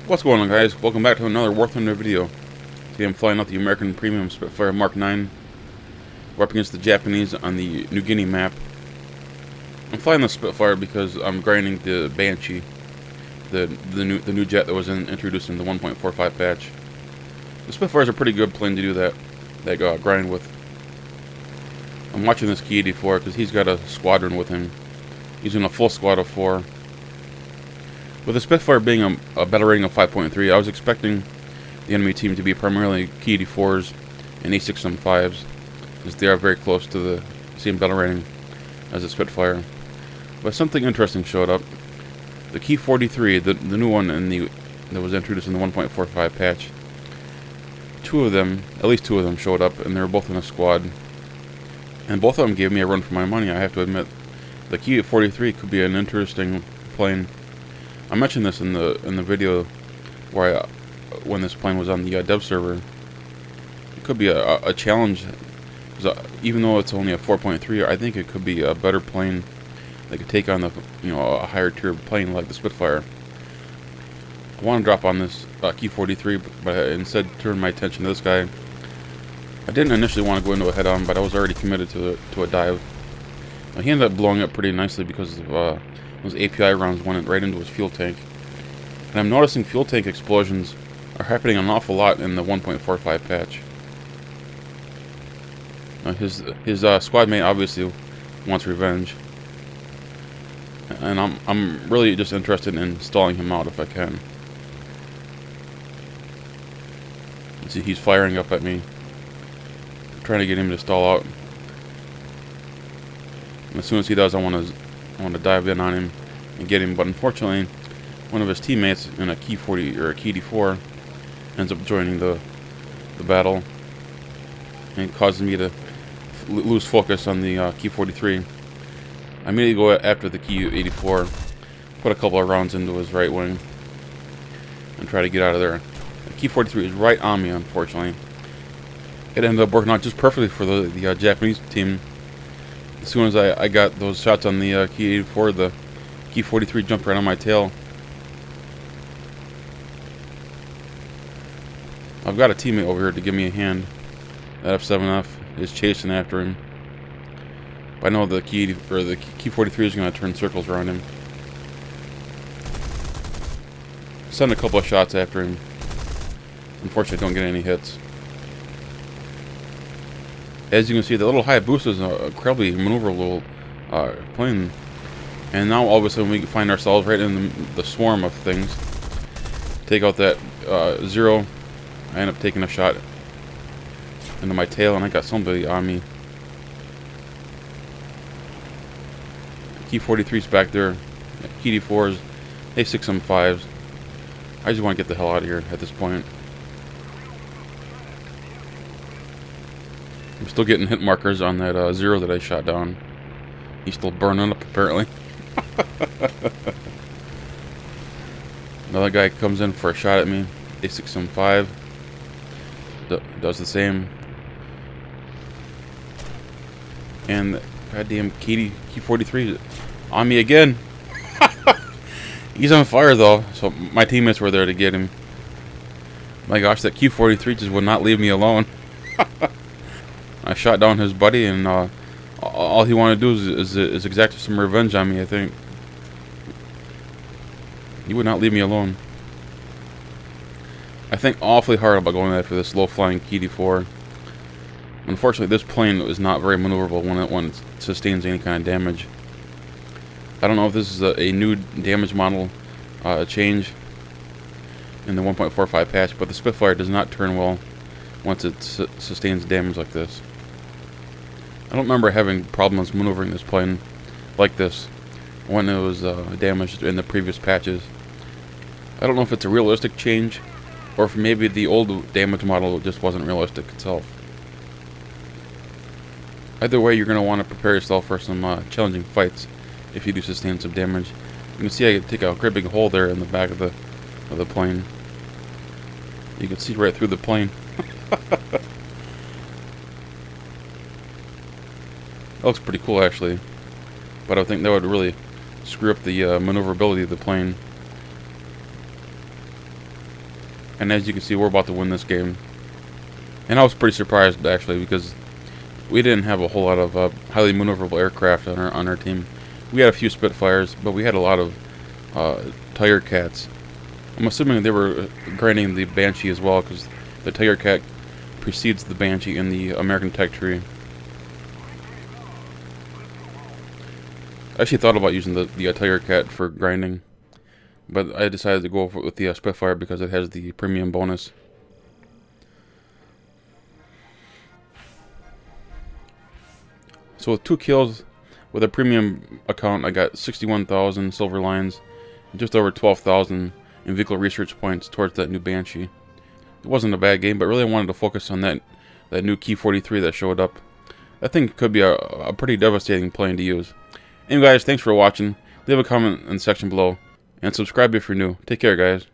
What's going on, guys? Welcome back to another War Thunder video. Today I'm flying out the American Premium Spitfire Mark 9. We're up against the Japanese on the New Guinea map. I'm flying the Spitfire because I'm grinding the Banshee, the new jet that was introduced in the 1.45 patch. The Spitfire is a pretty good plane to do that grind with. I'm watching this Ki-43 because he's got a squadron with him. He's in a full squad of 4. With the Spitfire being a battle rating of 5.3, I was expecting the enemy team to be primarily Ki-43s and A6M5s, because they are very close to the same battle rating as the Spitfire. But something interesting showed up. The Ki-43, the new one that was introduced in the 1.45 patch, at least two of them showed up, and they were both in a squad. And both of them gave me a run for my money, I have to admit. The Ki-43 could be an interesting plane. I mentioned this in the video where when this plane was on the dev server. It could be a challenge, because even though it's only a 4.3, I think it could be a better plane that could take on a higher tier plane like the Spitfire. I want to drop on this Ki-43, but I instead turned my attention to this guy. I didn't initially want to go into a head-on, but I was already committed to a dive. He ended up blowing up pretty nicely because of those API rounds went right into his fuel tank. And I'm noticing fuel tank explosions are happening an awful lot in the 1.45 patch. His squad mate obviously wants revenge, and I'm really just interested in stalling him out if I can. You see, he's firing up at me, trying to get him to stall out. And as soon as he does, I want to dive in on him and get him. But unfortunately, one of his teammates in a Ki-40 or a Ki-43 ends up joining the battle, and it causes me to lose focus on the Ki-43. I immediately go after the Ki-84, put a couple of rounds into his right wing, and try to get out of there. The Ki-43 is right on me, unfortunately. It ended up working out just perfectly for the Japanese team. As soon as I got those shots on the Ki-84, the Ki-43 jumped right on my tail. I've got a teammate over here to give me a hand. That F7F is chasing after him. But I know the Ki-43 is going to turn circles around him. Send a couple of shots after him. Unfortunately, don't get any hits. As you can see, the little Hayabusa is a incredibly maneuverable plane. And now all of a sudden we find ourselves right in the swarm of things. Take out that Zero. I end up taking a shot into my tail, and I got somebody on me. Ki-43's back there. Ki-43s, A6M5s. I just want to get the hell out of here at this point. I'm still getting hit markers on that Zero that I shot down. He's still burning up, apparently. Another guy comes in for a shot at me. A6M5 does the same. And the goddamn Ki-43 on me again. He's on fire though, so my teammates were there to get him. My gosh, that Ki-43 just would not leave me alone. I shot down his buddy, and all he wanted to do is exact some revenge on me, I think. He would not leave me alone. I think awfully hard about going after this low-flying Ki-43. Unfortunately, this plane is not very maneuverable when it sustains any kind of damage. I don't know if this is a new damage model change in the 1.45 patch, but the Spitfire does not turn well once it sustains damage like this. I don't remember having problems maneuvering this plane like this when it was damaged in the previous patches. I don't know if it's a realistic change, or if maybe the old damage model just wasn't realistic itself. Either way, you're going to want to prepare yourself for some challenging fights if you do sustain some damage. You can see I take a great big hole there in the back of the plane. You can see right through the plane. That looks pretty cool, actually, but I think that would really screw up the maneuverability of the plane. And as you can see, we're about to win this game. And I was pretty surprised, actually, because we didn't have a whole lot of highly maneuverable aircraft on our team. We had a few Spitfires, but we had a lot of Tiger Cats. I'm assuming they were grinding the Banshee as well, because the Tiger Cat precedes the Banshee in the American tech tree. I actually thought about using the Tiger Cat for grinding, but I decided to go with the Spitfire because it has the premium bonus. So with 2 kills with a premium account, I got 61,000 silver lines, and just over 12,000 in vehicle research points towards that new Banshee. It wasn't a bad game, but really I wanted to focus on that new Ki-43 that showed up. I think it could be a pretty devastating plane to use. Anyway guys, thanks for watching. Leave a comment in the section below, and subscribe if you're new. Take care guys.